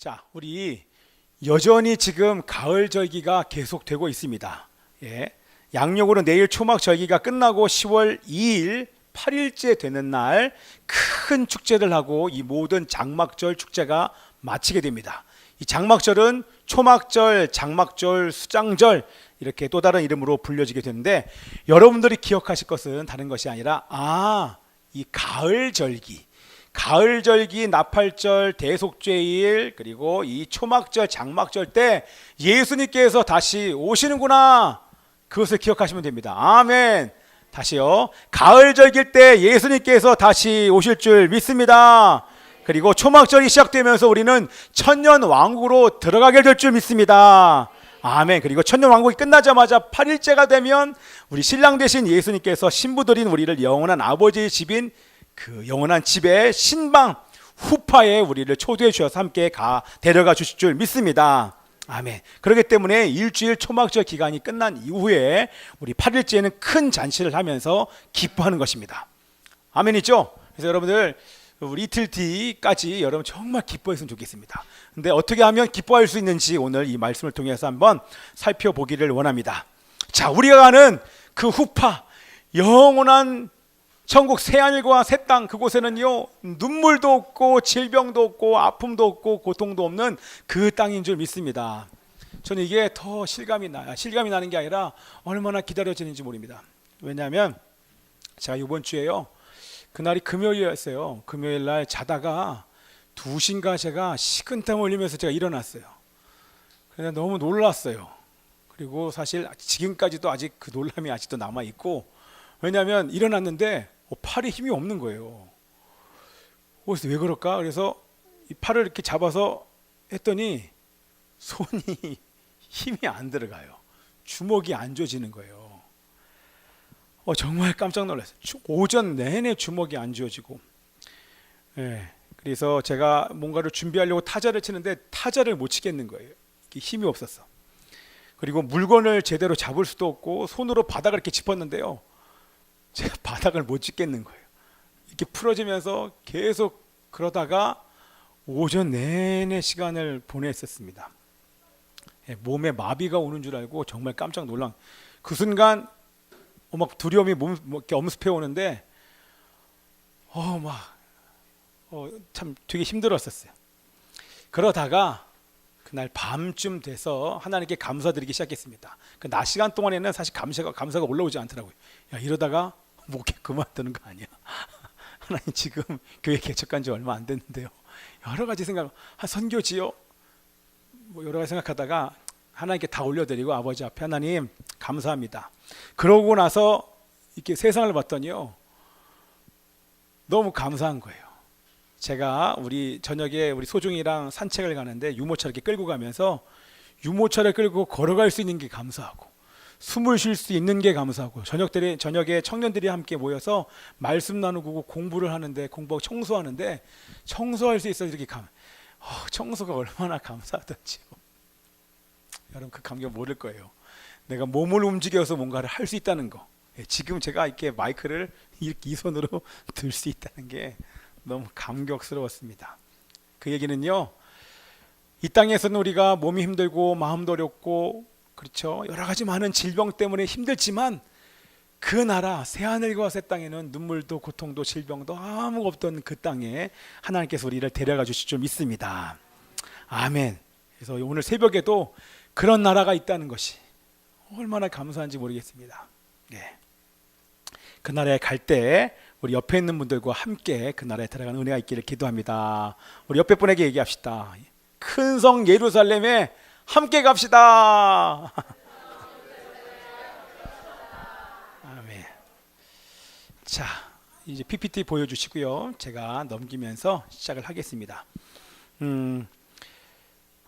자, 우리 여전히 지금 가을 절기가 계속되고 있습니다. 예. 양력으로 내일 초막 절기가 끝나고 10월 2일 8일째 되는 날 큰 축제를 하고 이 모든 장막절 축제가 마치게 됩니다. 이 장막절은 초막절, 장막절, 수장절 이렇게 또 다른 이름으로 불려지게 되는데, 여러분들이 기억하실 것은 다른 것이 아니라 이 가을 절기, 나팔절, 대속죄일, 그리고 이 초막절, 장막절 때 예수님께서 다시 오시는구나, 그것을 기억하시면 됩니다. 아멘. 다시요. 가을 절기일 때 예수님께서 다시 오실 줄 믿습니다. 그리고 초막절이 시작되면서 우리는 천년 왕국으로 들어가게 될 줄 믿습니다. 아멘. 그리고 천년 왕국이 끝나자마자 8일째가 되면 우리 신랑 되신 예수님께서 신부들인 우리를 영원한 아버지의 집인 그 영원한 집의 신방 후파에 우리를 초대해 주셔서 함께 데려가 주실 줄 믿습니다. 아멘. 그렇기 때문에 일주일 초막절 기간이 끝난 이후에 우리 8일째에는 큰 잔치를 하면서 기뻐하는 것입니다. 아멘이죠? 그래서 여러분들 우리 이틀 뒤까지 여러분 정말 기뻐했으면 좋겠습니다. 근데 어떻게 하면 기뻐할 수 있는지 오늘 이 말씀을 통해서 한번 살펴보기를 원합니다. 자, 우리가 가는 그 후파, 영원한 천국 새하늘과 새 땅, 그곳에는요 눈물도 없고 질병도 없고 아픔도 없고 고통도 없는 그 땅인 줄 믿습니다. 저는 이게 더 실감이 나는 게 아니라 얼마나 기다려지는지 모릅니다. 왜냐하면 제가 이번 주에요, 그날이 금요일이었어요. 금요일 날 자다가 2시인가 제가 식은땀 흘리면서 제가 일어났어요. 그래서 너무 놀랐어요. 그리고 사실 지금까지도 아직 그 놀람이 아직도 남아있고, 왜냐하면 일어났는데 팔에 힘이 없는 거예요. 그래서 왜 그럴까? 그래서 이 팔을 이렇게 잡아서 했더니 손이 힘이 안 들어가요. 주먹이 안 쥐어지는 거예요. 정말 깜짝 놀랐어요. 오전 내내 주먹이 안 쥐어지고. 예, 그래서 제가 뭔가를 준비하려고 타자를 치는데 타자를 못 치겠는 거예요. 힘이 없었어. 그리고 물건을 제대로 잡을 수도 없고 손으로 바닥을 이렇게 짚었는데요, 제가 바닥을 못 짚겠는 거예요. 이렇게 풀어지면서 계속 그러다가 오전 내내 시간을 보냈었습니다. 몸에 마비가 오는 줄 알고 정말 깜짝 놀란, 그 순간 막 두려움이 이렇게 엄습해 오는데 참 되게 힘들었었어요. 그러다가 그날 밤쯤 돼서 하나님께 감사드리기 시작했습니다. 그 낮 시간 동안에는 사실 감사가 올라오지 않더라고요. 이러다가 목에 그만두는 거 아니야? 하나님 지금 교회 개척한 지 얼마 안 됐는데요, 여러 가지 생각, 선교지요, 여러 가지 생각하다가 하나님께 다 올려드리고 아버지 앞에 하나님 감사합니다. 그러고 나서 이렇게 세상을 봤더니요, 너무 감사한 거예요. 제가 저녁에 우리 소중이랑 산책을 가는데 유모차 이렇게 끌고 가면서 유모차를 끌고 걸어갈 수 있는 게 감사하고, 숨을 쉴 수 있는 게 감사하고, 저녁에 청년들이 함께 모여서 말씀 나누고 공부를 하는데, 공부하고 청소하는데 청소할 수 있어서 이렇게 청소가 얼마나 감사하던지요. 여러분 그 감격 모를 거예요. 내가 몸을 움직여서 뭔가를 할 수 있다는 거, 지금 제가 이렇게 마이크를 이 손으로 들 수 있다는 게 너무 감격스러웠습니다. 그 얘기는요, 이 땅에서는 우리가 몸이 힘들고 마음도 어렵고, 그렇죠, 여러 가지 많은 질병 때문에 힘들지만 그 나라 새하늘과 새 땅에는 눈물도 고통도 질병도 아무 없던 그 땅에 하나님께서 우리를 데려가 주실 줄 믿습니다. 아멘. 그래서 오늘 새벽에도 그런 나라가 있다는 것이 얼마나 감사한지 모르겠습니다. 네. 그 나라에 갈 때 우리 옆에 있는 분들과 함께 그 나라에 들어가는 은혜가 있기를 기도합니다. 우리 옆에 분에게 얘기합시다. 큰 성 예루살렘에 함께 갑시다. 아멘. 자, 이제 PPT 보여주시고요, 제가 넘기면서 시작을 하겠습니다.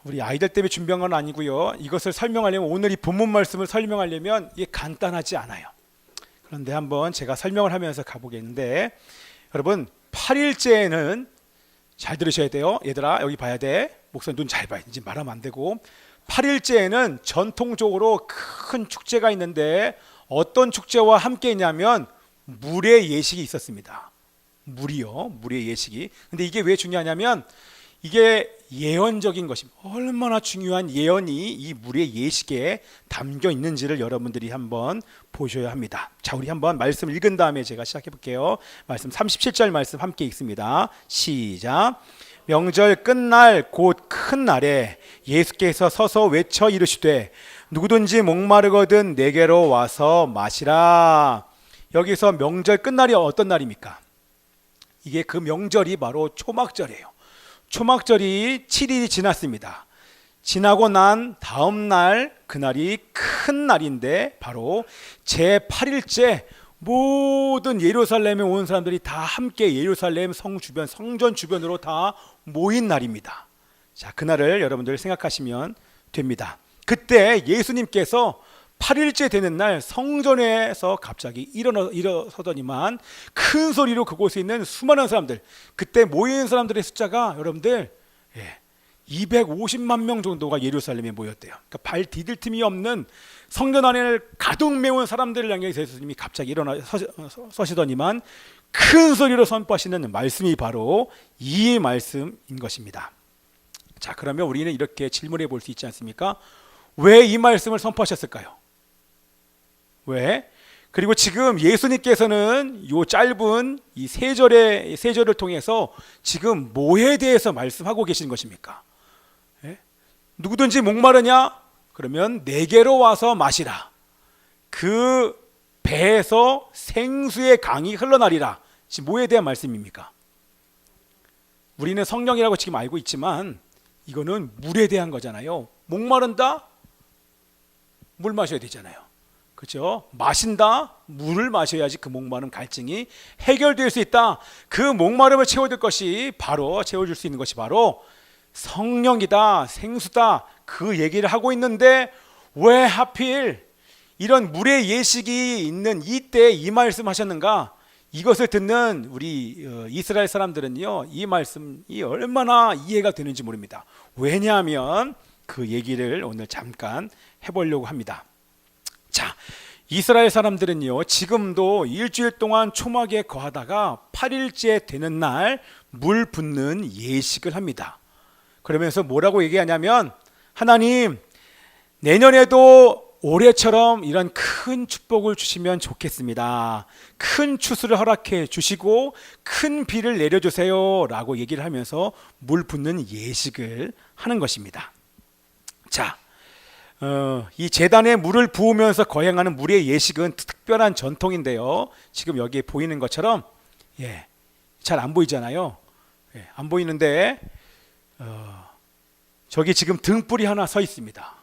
우리 아이들 때문에 준비한 건 아니고요, 이것을 설명하려면, 오늘 이 본문 말씀을 설명하려면 이게 간단하지 않아요. 그런데 한번 제가 설명을 하면서 가보겠는데, 여러분 8일째에는 잘 들으셔야 돼요. 얘들아 여기 봐야 돼. 목사님 눈 잘 봐. 이제 말하면 안 되고, 8일째에는 전통적으로 큰 축제가 있는데, 어떤 축제와 함께 있냐면 물의 예식이 있었습니다. 물의 예식이. 근데 이게 왜 중요하냐면 이게 예언적인 것입니다. 얼마나 중요한 예언이 이 물의 예식에 담겨 있는지를 여러분들이 한번 보셔야 합니다. 자, 우리 한번 말씀 읽은 다음에 제가 시작해 볼게요. 말씀 37절 말씀 함께 읽습니다. 시작. 명절 끝날 곧 큰 날에 예수께서 서서 외쳐 이르시되 누구든지 목마르거든 내게로 와서 마시라. 여기서 명절 끝날이 어떤 날입니까? 이게 그 명절이 바로 초막절이에요. 초막절이 7일이 지났습니다. 지나고 난 다음 날 그날이 큰 날인데 바로 제8일째 모든 예루살렘에 온 사람들이 다 함께 예루살렘 성 주변, 성전 주변으로 다 모인 날입니다. 자, 그날을 여러분들 생각하시면 됩니다. 그때 예수님께서 8일째 되는 날 성전에서 갑자기 일어서더니만 큰 소리로 그곳에 있는 수많은 사람들, 그때 모인 사람들의 숫자가 여러분들 250만 명 정도가 예루살렘에 모였대요. 그러니까 발 디딜 틈이 없는 성전 안을 가득 메운 사람들을 향해서 예수님이 갑자기 일어나 서시더니만 큰 소리로 선포하시는 말씀이 바로 이 말씀인 것입니다. 자, 그러면 우리는 이렇게 질문해 볼 수 있지 않습니까? 왜 이 말씀을 선포하셨을까요? 왜? 그리고 지금 예수님께서는 이 짧은 이 세 절을 통해서 지금 뭐에 대해서 말씀하고 계신 것입니까? 예? 누구든지 목마르냐? 그러면 내게로 와서 마시라. 그 배에서 생수의 강이 흘러나리라. 지금 뭐에 대한 말씀입니까? 우리는 성령이라고 지금 알고 있지만 이거는 물에 대한 거잖아요. 목마른다? 물 마셔야 되잖아요. 그렇죠? 마신다? 물을 마셔야지 그 목마름 갈증이 해결될 수 있다. 그 목마름을 채워줄 것이 바로 채워줄 수 있는 것이 바로 성령이다, 생수다. 그 얘기를 하고 있는데 왜 하필 이런 물의 예식이 있는 이때 이 말씀 하셨는가? 이것을 듣는 우리 이스라엘 사람들은요, 이 말씀이 얼마나 이해가 되는지 모릅니다. 왜냐하면 그 얘기를 오늘 잠깐 해보려고 합니다. 자, 이스라엘 사람들은요, 지금도 일주일 동안 초막에 거하다가 8일째 되는 날 물 붓는 예식을 합니다. 그러면서 뭐라고 얘기하냐면, 하나님, 내년에도 올해처럼 이런 큰 축복을 주시면 좋겠습니다. 큰 추수를 허락해 주시고 큰 비를 내려주세요 라고 얘기를 하면서 물 붓는 예식을 하는 것입니다. 자, 이 제단에 물을 부으면서 거행하는 물의 예식은 특별한 전통인데요. 지금 여기에 보이는 것처럼 잘 안 보이잖아요. 안 보이는데 저기 지금 등불이 하나 서 있습니다.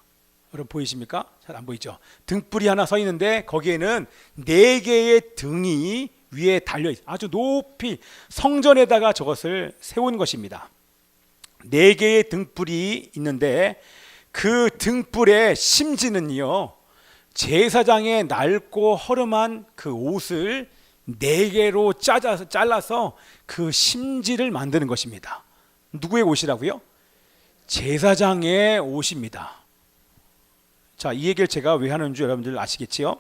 여러분 보이십니까? 잘 안 보이죠? 등불이 하나 서 있는데 거기에는 4개의 등이 위에 달려있어요. 아주 높이 성전에다가 저것을 세운 것입니다. 4개의 등불이 있는데 그 등불의 심지는요, 제사장의 낡고 허름한 그 옷을 4개로 잘라서 그 심지를 만드는 것입니다. 누구의 옷이라고요? 제사장의 옷입니다. 자, 이 얘기를 제가 왜 하는 줄 여러분들 아시겠지요?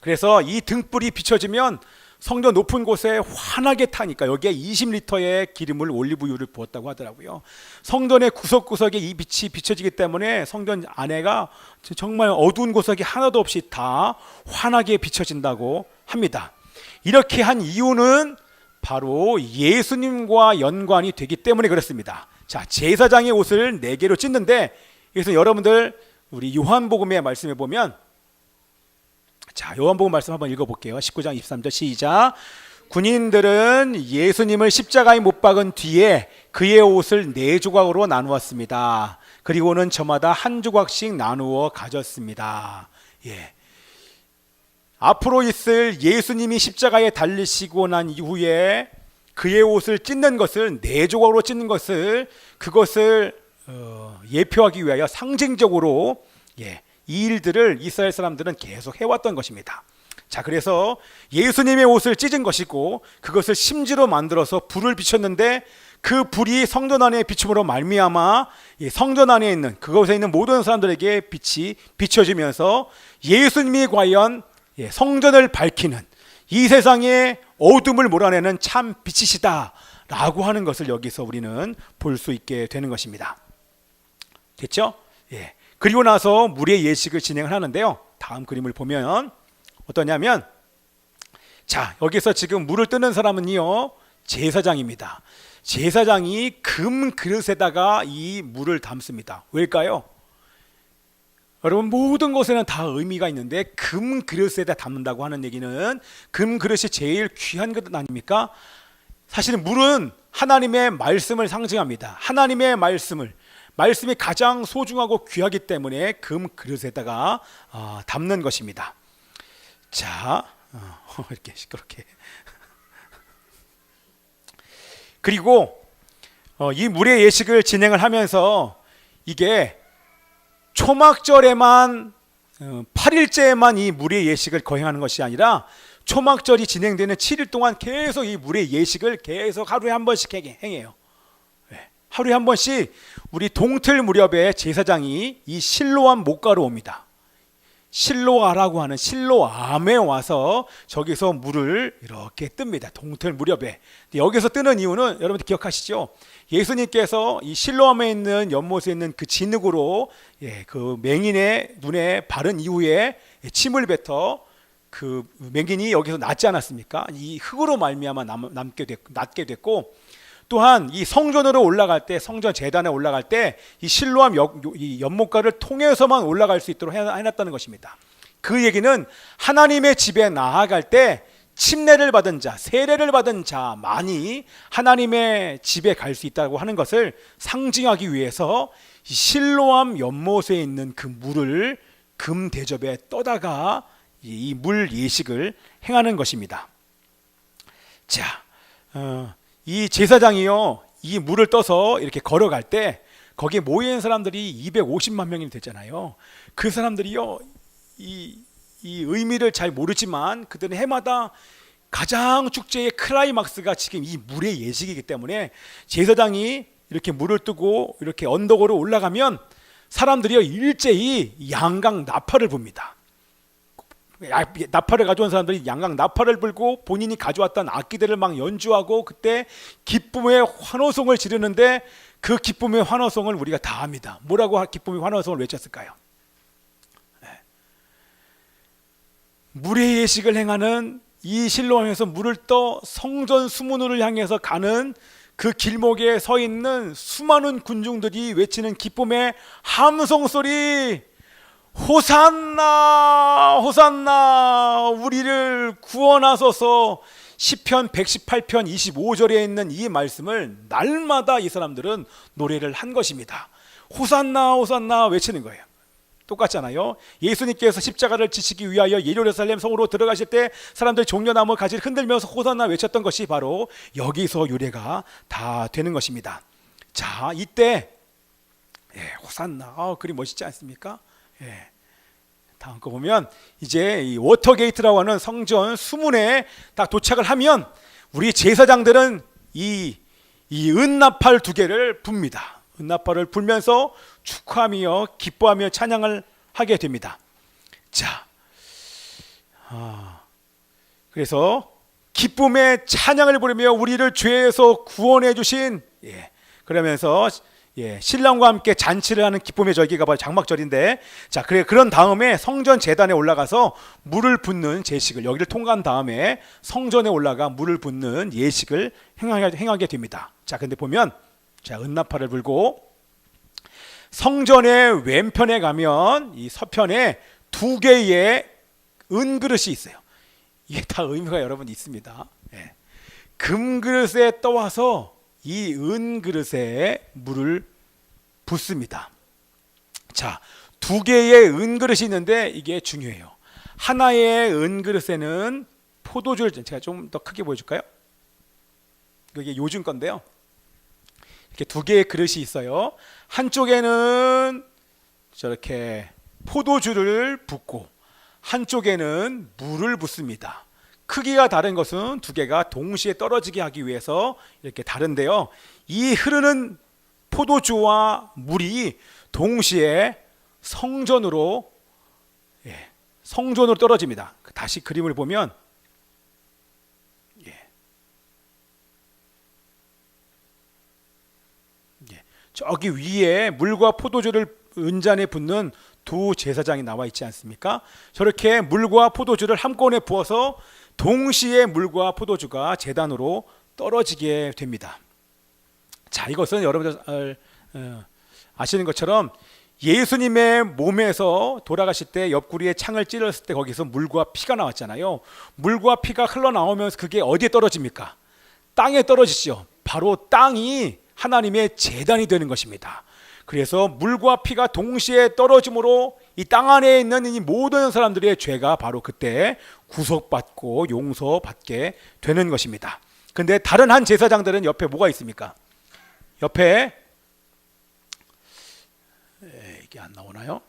그래서 이 등불이 비춰지면 성전 높은 곳에 환하게 타니까 여기에 20리터의 기름을 올리브유를 부었다고 하더라고요. 성전의 구석구석에 이 빛이 비춰지기 때문에 성전 안에가 정말 어두운 구석이 하나도 없이 다 환하게 비춰진다고 합니다. 이렇게 한 이유는 바로 예수님과 연관이 되기 때문에 그렇습니다. 자, 제사장의 옷을 4개로 찢는데, 그래서 여러분들 우리 요한복음의 말씀에 보면, 자, 요한복음 말씀 한번 읽어볼게요. 19장 23절 시작. 군인들은 예수님을 십자가에 못 박은 뒤에 그의 옷을 4조각으로 나누었습니다. 그리고는 저마다 한 조각씩 나누어 가졌습니다. 앞으로 있을 예수님이 십자가에 달리시고 난 이후에 그의 옷을 찢는 것을 4조각으로 찢는 것을 그것을 예표하기 위하여 상징적으로 이 일들을 이스라엘 사람들은 계속 해왔던 것입니다. 자, 그래서 예수님의 옷을 찢은 것이고 그것을 심지로 만들어서 불을 비췄는데 그 불이 성전 안에 비춤으로 말미암아 성전 안에 있는 그곳에 있는 모든 사람들에게 빛이 비춰지면서 예수님이 과연 성전을 밝히는 이 세상의 어둠을 몰아내는 참 빛이시다 라고 하는 것을 여기서 우리는 볼 수 있게 되는 것입니다. 됐죠? 예. 그리고 나서 물의 예식을 진행을 하는데요. 다음 그림을 보면 어떠냐면, 자, 여기서 지금 물을 뜨는 사람은요, 제사장입니다. 제사장이 금 그릇에다가 이 물을 담습니다. 왜일까요? 여러분, 모든 것에는 다 의미가 있는데 금 그릇에다 담는다고 하는 얘기는 금 그릇이 제일 귀한 것 아닙니까? 사실은 물은 하나님의 말씀을 상징합니다. 하나님의 말씀이 가장 소중하고 귀하기 때문에 금 그릇에다가 담는 것입니다. 자, 이렇게 시끄럽게. 그리고 이 물의 예식을 진행을 하면서 이게 초막절에만 8일째에만 이 물의 예식을 거행하는 것이 아니라 초막절이 진행되는 7일 동안 계속 이 물의 예식을 계속 하루에 한 번씩 행해요. 하루에 한 번씩 우리 동틀 무렵에 제사장이 이 실로암 목가로 옵니다. 실로아라고 하는 실로암에 와서 저기서 물을 이렇게 뜹니다. 동틀 무렵에. 여기서 뜨는 이유는 여러분들 기억하시죠? 예수님께서 이 실로암에 있는 연못에 있는 그 진흙으로 그 맹인의 눈에 바른 이후에 침을 뱉어 그 맹인이 여기서 낫지 않았습니까? 이 흙으로 말미암아 낫게 됐고, 또한 이 성전으로 올라갈 때, 성전 제단에 올라갈 때 이 실로암 이 연못가를 통해서만 올라갈 수 있도록 해놨다는 것입니다. 그 얘기는 하나님의 집에 나아갈 때 침례를 받은 자, 세례를 받은 자만이 하나님의 집에 갈 수 있다고 하는 것을 상징하기 위해서 이 실로암 연못에 있는 그 물을 금 대접에 떠다가 이 물 예식을 행하는 것입니다. 자, 이 제사장이요, 이 물을 떠서 이렇게 걸어갈 때 거기에 모인 사람들이 250만 명이 됐잖아요. 그 사람들이요, 이 의미를 잘 모르지만 그들은 해마다 가장 축제의 클라이막스가 지금 이 물의 예식이기 때문에 제사장이 이렇게 물을 뜨고 이렇게 언덕으로 올라가면 사람들이요 일제히 양강 나팔을 붑니다. 나팔을 가져온 사람들이 양강 나팔을 불고 본인이 가져왔던 악기들을 막 연주하고 그때 기쁨의 환호성을 지르는데, 그 기쁨의 환호성을 우리가 다 압니다. 뭐라고 기쁨의 환호성을 외쳤을까요? 물의 예식을 행하는 이 실로암에서 물을 떠 성전 수문으로 향해서 가는 그 길목에 서 있는 수많은 군중들이 외치는 기쁨의 함성 소리, 호산나 호산나 우리를 구원하소서. 시편 118편 25절에 있는 이 말씀을 날마다 이 사람들은 노래를 한 것입니다. 호산나 호산나 외치는 거예요. 똑같잖아요. 예수님께서 십자가를 지시기 위하여 예루살렘 성으로 들어가실 때 사람들이 종려나무 가지를 흔들면서 호산나 외쳤던 것이 바로 여기서 유래가 다 되는 것입니다. 자, 이때 호산나, 그리 멋있지 않습니까? 다음 거 보면 이제 이 워터게이트라고 하는 성전 수문에 딱 도착을 하면 우리 제사장들은 이 은나팔 2개를 붑니다. 은나팔을 불면서 축하하며 기뻐하며 찬양을 하게 됩니다. 자, 그래서 기쁨의 찬양을 부르며 우리를 죄에서 구원해 주신, 그러면서 신랑과 함께 잔치를 하는 기쁨의 절기가 바로 장막절인데, 자, 그런 다음에 성전 제단에 올라가서 물을 붓는 제식을, 여기를 통과한 다음에 성전에 올라가 물을 붓는 예식을 행하게 됩니다. 자, 근데 보면, 자, 은나팔을 불고 성전의 왼편에 가면 이 서편에 2개의 은그릇이 있어요. 이게 다 의미가 여러분 있습니다. 금그릇에 떠와서 이 은그릇에 물을 붓습니다. 자, 2개의 은그릇이 있는데 이게 중요해요. 하나의 은그릇에는 포도주를, 제가 좀 더 크게 보여줄까요? 이게 요즘 건데요. 이렇게 2개의 그릇이 있어요. 한쪽에는 저렇게 포도주를 붓고 한쪽에는 물을 붓습니다. 크기가 다른 것은 2개가 동시에 떨어지게 하기 위해서 이렇게 다른데요. 이 흐르는 포도주와 물이 동시에 성전으로 떨어집니다. 다시 그림을 보면 저기 위에 물과 포도주를 은잔에 붓는 두 제사장이 나와 있지 않습니까? 저렇게 물과 포도주를 한꺼번에 부어서 동시에 물과 포도주가 제단으로 떨어지게 됩니다. 자, 이것은 여러분들 아시는 것처럼 예수님의 몸에서 돌아가실 때 옆구리에 창을 찔렀을 때 거기서 물과 피가 나왔잖아요. 물과 피가 흘러나오면서 그게 어디에 떨어집니까? 땅에 떨어지죠. 바로 땅이 하나님의 제단이 되는 것입니다. 그래서 물과 피가 동시에 떨어짐으로 이 땅 안에 있는 이 모든 사람들의 죄가 바로 그때 구속받고 용서받게 되는 것입니다. 근데 다른 한 제사장들은 옆에 뭐가 있습니까? 옆에 이게 안 나오나요?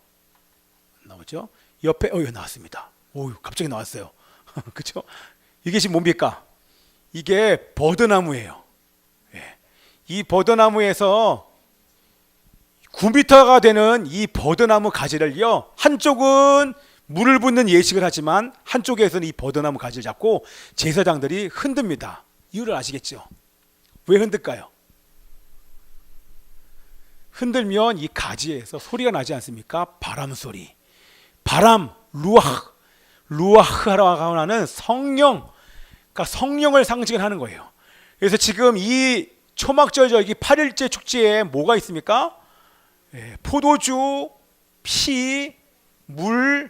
안 나오죠? 옆에 여기 나왔습니다. 오, 갑자기 나왔어요. 그렇죠? 이게 지금 뭡니까? 이게 버드나무예요. 이 버드나무에서 9m가 되는 이 버드나무 가지를요, 한쪽은 물을 붓는 예식을 하지만 한쪽에서는 이 버드나무 가지를 잡고 제사장들이 흔듭니다. 이유를 아시겠죠? 왜 흔들까요? 흔들면 이 가지에서 소리가 나지 않습니까? 바람 소리. 바람, 루아흐라고 하는 성령, 그러니까 성령을 상징하는 거예요. 그래서 지금 이 초막절 절기 8일째 축제에 뭐가 있습니까? 포도주, 피, 물,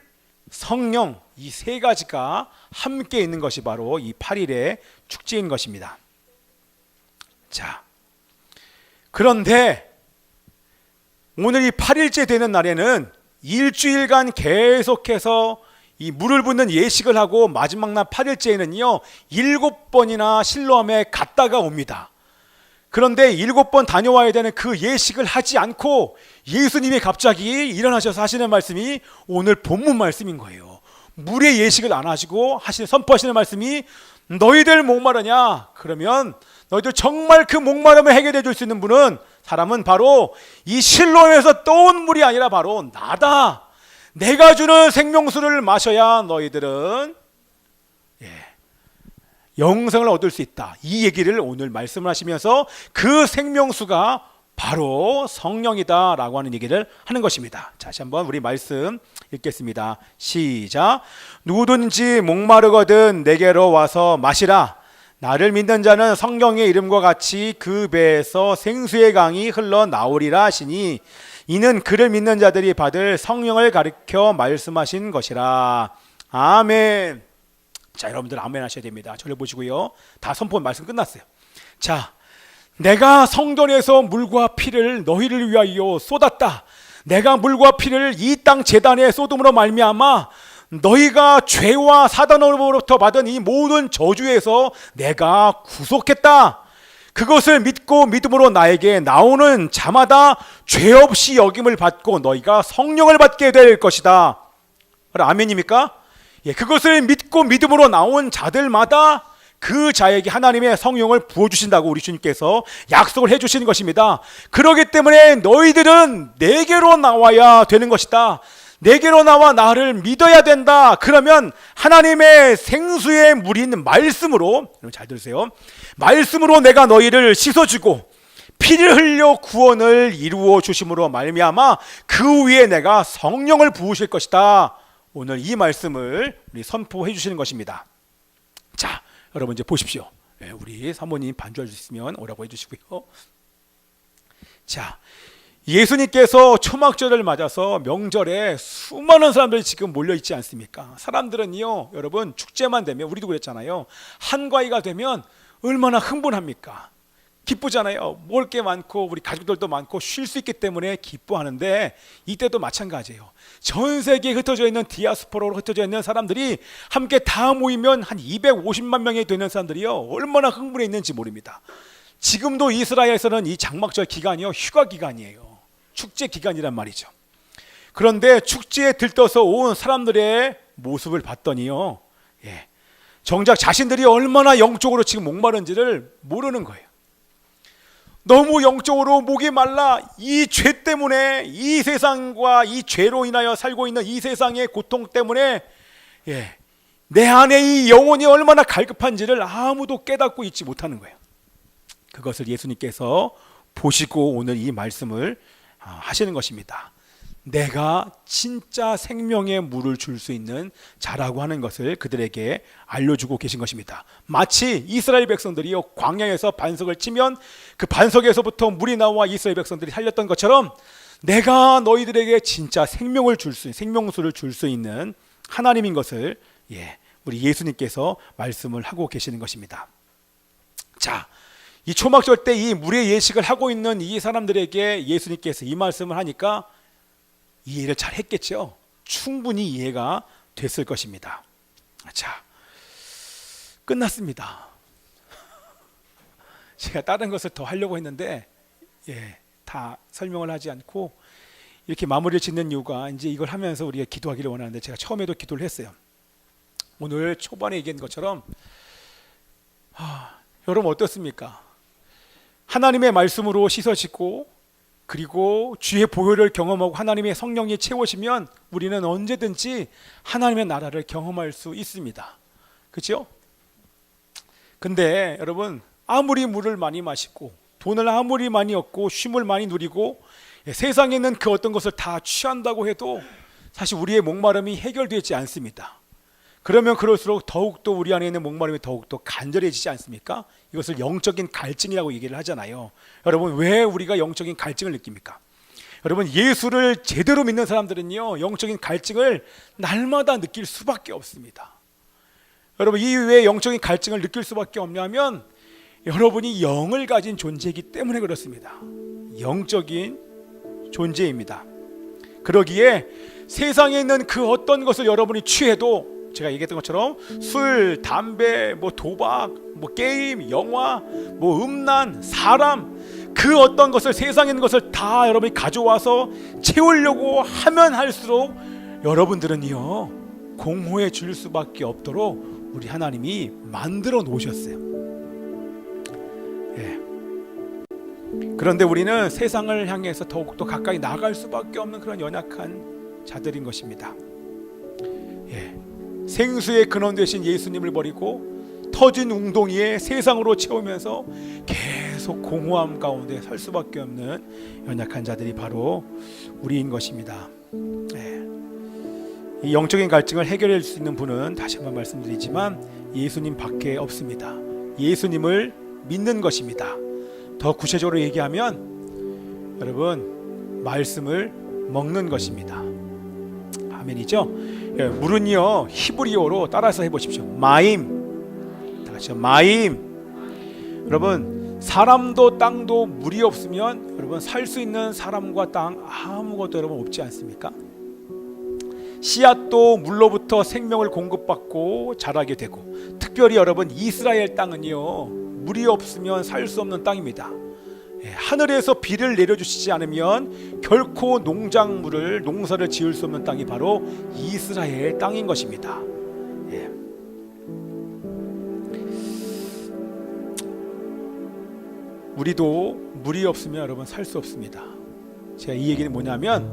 성령, 이 세 가지가 함께 있는 것이 바로 이 8일의 축제인 것입니다. 자, 그런데 오늘 이 8일째 되는 날에는 일주일간 계속해서 이 물을 붓는 예식을 하고 마지막 날 8일째에는요 7번이나 실로암에 갔다가 옵니다. 그런데 7번 다녀와야 되는 그 예식을 하지 않고 예수님이 갑자기 일어나셔서 하시는 말씀이 오늘 본문 말씀인 거예요. 물의 예식을 안 하시고 선포하시는 말씀이 너희들 목마르냐? 그러면 너희들 정말 그 목마름을 해결해 줄 수 있는 사람은 바로 이 실로에서 떠온 물이 아니라 바로 나다. 내가 주는 생명수를 마셔야 너희들은 영생을 얻을 수 있다. 이 얘기를 오늘 말씀을 하시면서 그 생명수가 바로 성령이다 라고 하는 얘기를 하는 것입니다. 다시 한번 우리 말씀 읽겠습니다. 시작. 누구든지 목마르거든 내게로 와서 마시라. 나를 믿는 자는 성령의 이름과 같이 그 배에서 생수의 강이 흘러나오리라 하시니 이는 그를 믿는 자들이 받을 성령을 가리켜 말씀하신 것이라. 아멘. 자, 여러분들 아멘 하셔야 됩니다. 저를 보시고요. 다 선포 말씀 끝났어요. 자, 내가 성전에서 물과 피를 너희를 위하여 쏟았다. 내가 물과 피를 이 땅 제단에 쏟음으로 말미암아 너희가 죄와 사단으로부터 받은 이 모든 저주에서 내가 구속했다. 그것을 믿고 믿음으로 나에게 나오는 자마다 죄 없이 여김을 받고 너희가 성령을 받게 될 것이다. 아멘입니까? 그것을 믿고 믿음으로 나온 자들마다 그 자에게 하나님의 성령을 부어주신다고 우리 주님께서 약속을 해주시는 것입니다. 그렇기 때문에 너희들은 내게로 나와야 되는 것이다. 내게로 나와 나를 믿어야 된다. 그러면 하나님의 생수의 물인 말씀으로, 여러분 잘 들으세요. 말씀으로 내가 너희를 씻어주고 피를 흘려 구원을 이루어 주심으로 말미암아 그 위에 내가 성령을 부으실 것이다. 오늘 이 말씀을 우리 선포해 주시는 것입니다. 자, 여러분 이제 보십시오. 우리 사모님 반주할 수 있으면 오라고 해주시고요. 자, 예수님께서 초막절을 맞아서 명절에 수많은 사람들이 지금 몰려있지 않습니까? 사람들은요, 여러분 축제만 되면, 우리도 그랬잖아요, 한가위가 되면 얼마나 흥분합니까? 기쁘잖아요. 먹을 게 많고 우리 가족들도 많고 쉴 수 있기 때문에 기뻐하는데 이때도 마찬가지예요. 전 세계에 흩어져 있는 디아스포라로 흩어져 있는 사람들이 함께 다 모이면 한 250만 명이 되는 사람들이요, 얼마나 흥분해 있는지 모릅니다. 지금도 이스라엘에서는 이 장막절 기간이요, 휴가 기간이에요. 축제 기간이란 말이죠. 그런데 축제에 들떠서 온 사람들의 모습을 봤더니요, 정작 자신들이 얼마나 영적으로 지금 목마른지를 모르는 거예요. 너무 영적으로 목이 말라 이 죄 때문에, 이 세상과 이 죄로 인하여 살고 있는 이 세상의 고통 때문에 내 안에 이 영혼이 얼마나 갈급한지를 아무도 깨닫고 있지 못하는 거예요. 그것을 예수님께서 보시고 오늘 이 말씀을 하시는 것입니다. 내가 진짜 생명의 물을 줄 수 있는 자라고 하는 것을 그들에게 알려주고 계신 것입니다. 마치 이스라엘 백성들이 광야에서 반석을 치면 그 반석에서부터 물이 나와 이스라엘 백성들이 살렸던 것처럼 내가 너희들에게 진짜 생명을 줄 수 있는, 생명수를 줄 수 있는 하나님인 것을 우리 예수님께서 말씀을 하고 계시는 것입니다. 자, 이 초막절 때 이 물의 예식을 하고 있는 이 사람들에게 예수님께서 이 말씀을 하니까 이해를 잘 했겠죠. 충분히 이해가 됐을 것입니다. 자, 끝났습니다. 제가 다른 것을 더 하려고 했는데 다 설명을 하지 않고 이렇게 마무리를 짓는 이유가 이제 이걸 하면서 우리가 기도하기를 원하는데 제가 처음에도 기도를 했어요. 오늘 초반에 얘기한 것처럼 여러분 어떻습니까? 하나님의 말씀으로 씻어지고 그리고 주의 보혈을 경험하고 하나님의 성령이 채우시면 우리는 언제든지 하나님의 나라를 경험할 수 있습니다. 그렇죠? 근데 여러분 아무리 물을 많이 마시고 돈을 아무리 많이 얻고 쉼을 많이 누리고 세상에 있는 그 어떤 것을 다 취한다고 해도 사실 우리의 목마름이 해결되지 않습니다. 그러면 그럴수록 더욱더 우리 안에 있는 목마름이 더욱더 간절해지지 않습니까? 이것을 영적인 갈증이라고 얘기를 하잖아요. 여러분 왜 우리가 영적인 갈증을 느낍니까? 여러분 예수를 제대로 믿는 사람들은요 영적인 갈증을 날마다 느낄 수밖에 없습니다. 여러분 이 왜 영적인 갈증을 느낄 수밖에 없냐면 여러분이 영을 가진 존재이기 때문에 그렇습니다. 영적인 존재입니다. 그러기에 세상에 있는 그 어떤 것을 여러분이 취해도 제가 얘기했던 것처럼 술, 담배, 도박, 게임, 영화, 음란, 사람 그 어떤 것을 세상에 있는 것을 다 여러분이 가져와서 채우려고 하면 할수록 여러분들은요 공허해 질 수밖에 없도록 우리 하나님이 만들어 놓으셨어요. 그런데 우리는 세상을 향해서 더욱더 가까이 나갈 수밖에 없는 그런 연약한 자들인 것입니다. 생수의 근원 되신 예수님을 버리고 터진 웅덩이에 세상으로 채우면서 계속 공허함 가운데 설 수밖에 없는 연약한 자들이 바로 우리인 것입니다. 이 영적인 갈증을 해결할 수 있는 분은 다시 한번 말씀드리지만 예수님 밖에 없습니다. 예수님을 믿는 것입니다. 더 구체적으로 얘기하면 여러분 말씀을 먹는 것입니다. 아멘이죠? 물은요 히브리어로 따라서 해보십시오. 마임. 다시요 마임. 여러분 사람도 땅도 물이 없으면 여러분 살 수 있는 사람과 땅 아무것도 여러분 없지 않습니까? 씨앗도 물로부터 생명을 공급받고 자라게 되고 특별히 여러분 이스라엘 땅은요 물이 없으면 살 수 없는 땅입니다. 하늘에서 비를 내려주시지 않으면 결코 농사를 지을 수 없는 땅이 바로 이스라엘 땅인 것입니다. 우리도 물이 없으면 여러분 살 수 없습니다. 제가 이 얘기는 뭐냐면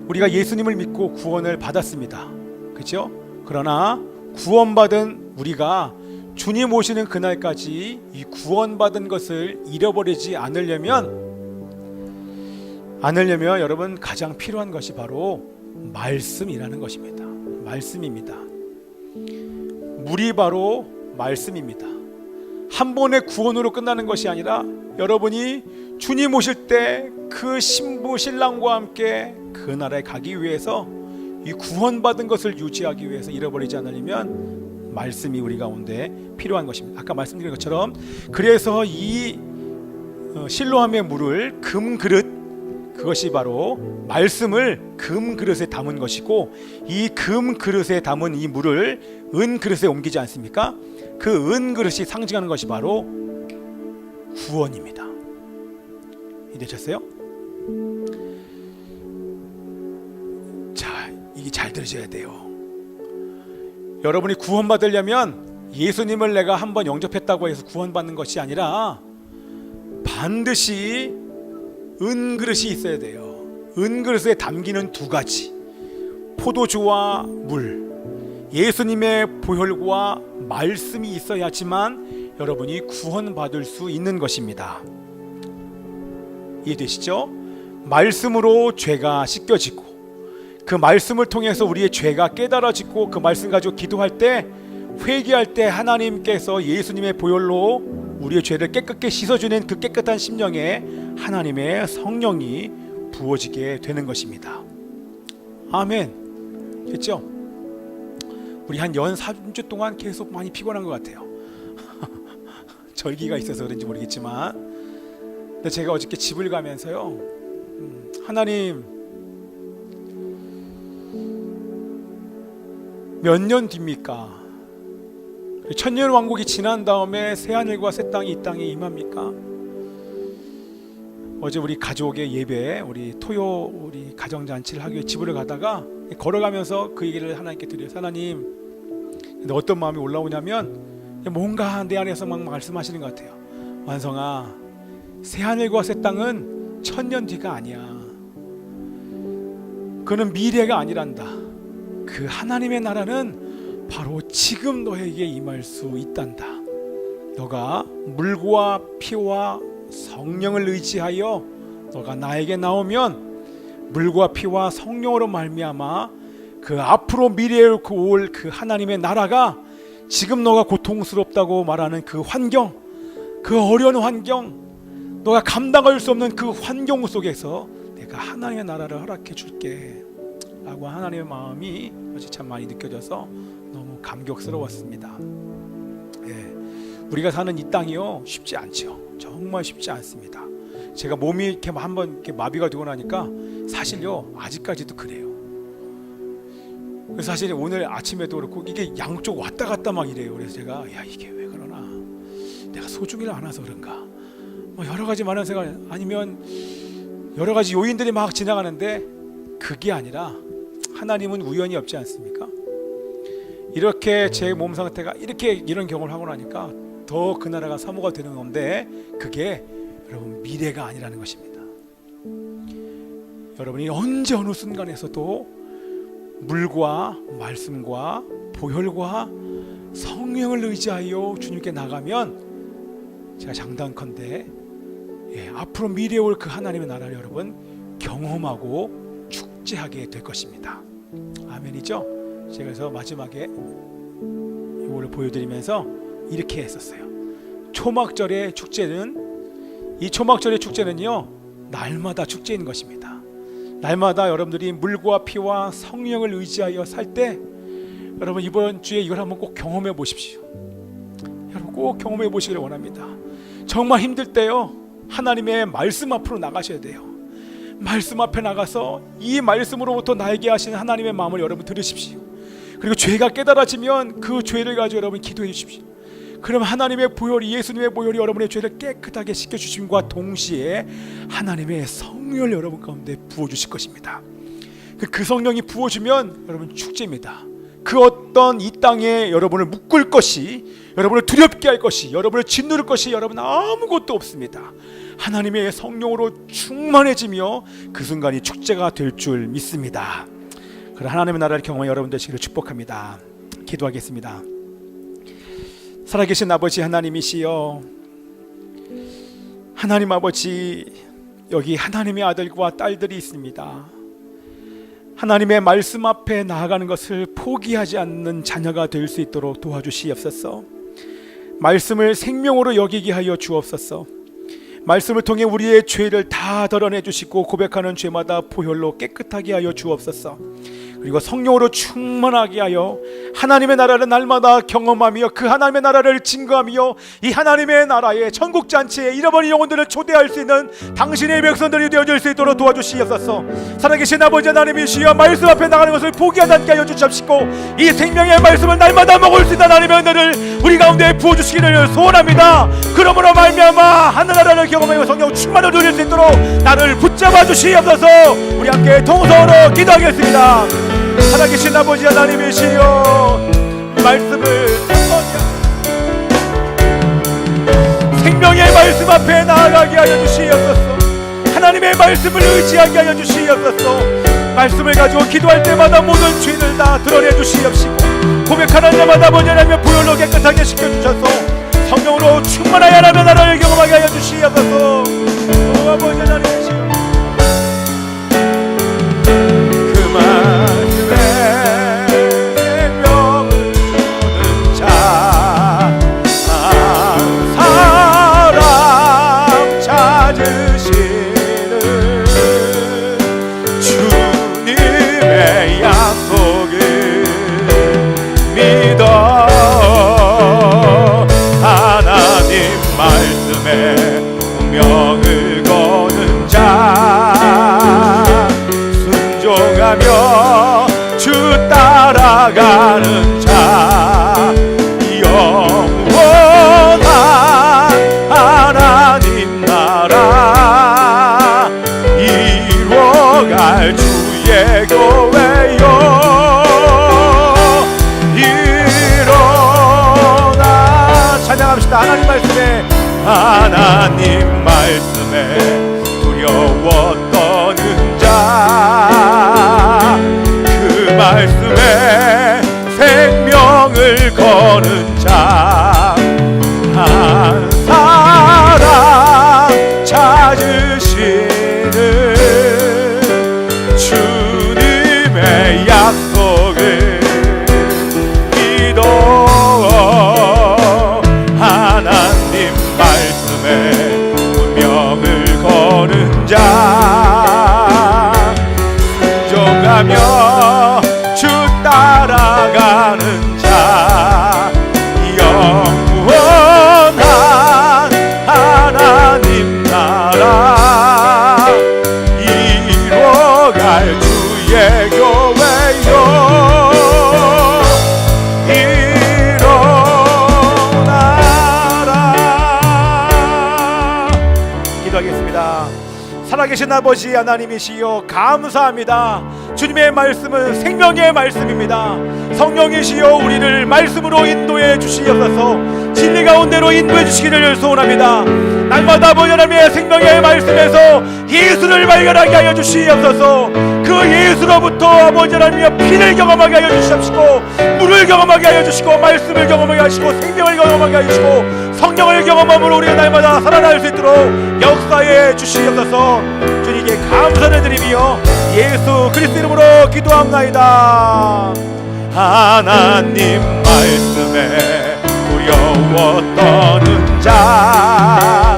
우리가 예수님을 믿고 구원을 받았습니다. 그렇죠? 그러나 구원받은 우리가 주님 오시는 그날까지 이 구원받은 것을 잃어버리지 않으려면 여러분 가장 필요한 것이 바로 말씀이라는 것입니다. 말씀입니다. 물이 바로 말씀입니다. 한 번의 구원으로 끝나는 것이 아니라 여러분이 주님 오실 때 그 신부 신랑과 함께 그 나라에 가기 위해서 이 구원받은 것을 유지하기 위해서 잃어버리지 않으려면 말씀이 우리 가운데 필요한 것입니다. 아까 말씀드린 것처럼 그래서 이 실로암의 물을 금그릇, 그것이 바로 말씀을 금그릇에 담은 것이고 이 금그릇에 담은 이 물을 은그릇에 옮기지 않습니까? 그 은그릇이 상징하는 것이 바로 구원입니다. 이해되셨어요? 자, 이게 잘 들으셔야 돼요. 여러분이 구원받으려면 예수님을 내가 한번 영접했다고 해서 구원받는 것이 아니라 반드시 은그릇이 있어야 돼요. 은그릇에 담기는 두 가지, 포도주와 물, 예수님의 보혈과 말씀이 있어야지만 여러분이 구원받을 수 있는 것입니다. 이해되시죠? 말씀으로 죄가 씻겨지고 그 말씀을 통해서 우리의 죄가 깨달아지고 그 말씀 가지고 기도할 때, 회개할 때 하나님께서 예수님의 보혈로 우리의 죄를 깨끗게 씻어주는 그 깨끗한 심령에 하나님의 성령이 부어지게 되는 것입니다. 아멘. 됐죠? 우리 한 연 3주 동안 계속 많이 피곤한 것 같아요. 절기가 있어서 그런지 모르겠지만, 근데 제가 어저께 집을 가면서요, 하나님 몇 년 뒤입니까? 천년왕국이 지난 다음에 새하늘과 새 땅이 이 땅에 임합니까? 어제 우리 가족의 예배, 우리 토요 우리 가정잔치를 하기 위해 집을 가다가 걸어가면서 그 얘기를 하나님께 드려요. 하나님, 근데 어떤 마음이 올라오냐면 뭔가 내 안에서 막 말씀하시는 것 같아요. 완성아, 새하늘과 새 땅은 천년 뒤가 아니야. 그는 미래가 아니란다. 그 하나님의 나라는 바로 지금 너에게 임할 수 있단다. 너가 물과 피와 성령을 의지하여 너가 나에게 나오면 물과 피와 성령으로 말미암아 그 앞으로 미래에 올 그 하나님의 나라가 지금 너가 고통스럽다고 말하는 그 환경, 그 어려운 환경, 너가 감당할 수 없는 그 환경 속에서 내가 하나님의 나라를 허락해 줄게 라고 하나님의 마음이 어제 참 많이 느껴져서 너무 감격스러웠습니다. 예, 우리가 사는 이 땅이요 쉽지 않죠. 정말 쉽지 않습니다. 제가 몸이 이렇게 한번 이렇게 마비가 되고 나니까 사실요 아직까지도 그래요. 그래서 사실 오늘 아침에도 그렇고 이게 양쪽 왔다 갔다 막 이래요. 그래서 제가 야 이게 왜 그러나, 내가 소중히를 안 와서 그런가, 뭐 여러 가지 많은 생각, 아니면 여러 가지 요인들이 막 지나가는데 그게 아니라 하나님은 우연이 없지 않습니까? 이렇게 제 몸 상태가 이렇게 이런 경험을 하고 나니까 더 그 나라가 사모가 되는 건데, 그게 여러분 미래가 아니라는 것입니다. 여러분이 언제 어느 순간에서도 물과 말씀과 보혈과 성령을 의지하여 주님께 나가면 제가 장담컨대 앞으로 미래에 올 그 하나님의 나라를 여러분 경험하고 축제하게 될 것입니다. 아멘이죠? 제가 그래서 마지막에 이거를 보여드리면서 이렇게 했었어요. 초막절의 축제는, 이 초막절의 축제는요 날마다 축제인 것입니다. 날마다 여러분들이 물과 피와 성령을 의지하여 살 때, 여러분 이번 주에 이걸 한번 꼭 경험해 보십시오. 여러분 꼭 경험해 보시기를 원합니다. 정말 힘들 때요 하나님의 말씀 앞으로 나가셔야 돼요. 말씀 앞에 나가서 이 말씀으로부터 나에게 하시는 하나님의 마음을 여러분 들으십시오. 그리고 죄가 깨달아지면 그 죄를 가지고 여러분 기도해 주십시오. 그럼 하나님의 보혈이, 예수님의 보혈이 여러분의 죄를 깨끗하게 씻겨주심과 동시에 하나님의 성령을 여러분 가운데 부어주실 것입니다. 그 성령이 부어주면 여러분 축제입니다. 그 어떤 이 땅에 여러분을 묶을 것이, 여러분을 두렵게 할 것이, 여러분을 짓누를 것이 여러분 아무것도 없습니다. 하나님의 성령으로 충만해지며 그 순간이 축제가 될 줄 믿습니다. 그런 하나님의 나라를 경험한 여러분 되시기를 축복합니다. 기도하겠습니다. 살아계신 아버지 하나님이시여, 하나님 아버지, 여기 하나님의 아들과 딸들이 있습니다. 하나님의 말씀 앞에 나아가는 것을 포기하지 않는 자녀가 될 수 있도록 도와주시옵소서. 말씀을 생명으로 여기게 하여 주옵소서. 말씀을 통해 우리의 죄를 다 덜어내 주시고 고백하는 죄마다 보혈로 깨끗하게 하여 주옵소서. 그리고 성령으로 충만하게 하여 하나님의 나라를 날마다 경험하며 그 하나님의 나라를 증거하며 이 하나님의 나라의 천국잔치에 잃어버린 영혼들을 초대할 수 있는 당신의 백성들이 되어질 수 있도록 도와주시옵소서. 살아계신 아버지 하나님이시여, 말씀 앞에 나가는 것을 포기하지 않게 하여 주시옵시고 이 생명의 말씀을 날마다 먹을 수 있는 하나님의 은혜를 우리 가운데 부어주시기를 소원합니다. 그러므로 말미암아 하늘나라를 경험하며 성령 충만을 누릴 수 있도록 나를 붙잡아 주시옵소서. 우리 함께 통성으로 기도하겠습니다. 살아계신 아버지 하나님이시여, 말씀을 생명의 말씀 앞에 나아가게 하여 주시옵소서. 하나님의 말씀을 의지하게 하여 주시옵소서. 말씀을 가지고 기도할 때마다 모든 죄를 다 드러내 주시옵시고 고백하는 자마다 아버지 하나님의 보혈로 깨끗하게 시켜주셔서 성령으로 충만하여 하나님의 나라를 경험하게 하여 주시옵소서. 아버지 하나님이시여 그 말씀에 생명을 주는 자 사랑 찾으시는 주님의 약속을 믿어 하나님 말씀에 운명을 거는 자 순종하며 주 따라가는 자 영원한 하나님 나라 이루어갈 주의 교회요 일어나 찬양합시다. 하나님 말씀에 하나님 말씀에 두려워 떠는 자 그 말씀에 생명을 거는 자 한 사랑 찾으시는 주님의 약속을 믿어 하나님 말씀에 운명을 거는 자 순종하며 주 따라가는 자 영원한 하나님 나라 이루어갈 주의 교회요 일어나라. 기도하겠습니다. 살아계신 아버지 하나님이시여 감사합니다. 주님의 말씀은 생명의 말씀입니다. 성령이시여 우리를 말씀으로 인도해 주시옵소서. 진리 가운데로 인도해 주시기를 소원합니다. 날마다 아버지 하나님의 생명의 말씀에서 예수를 발견하게 하여 주시옵소서. 그 예수로부터 아버지 하나님의 피를 경험하게 하여 주시옵시고 물을 경험하게 하여 주시고 말씀을 경험하게 하시고 생명을 경험하게 하시고 성령을 경험함으로 우리가 날마다 살아날 수 있도록 역사해 주시옵소서. 주님께 감사를 드리며 예수 그리스도 이름으로 기도합나이다. 하나님 말씀에 두려워 떠는 자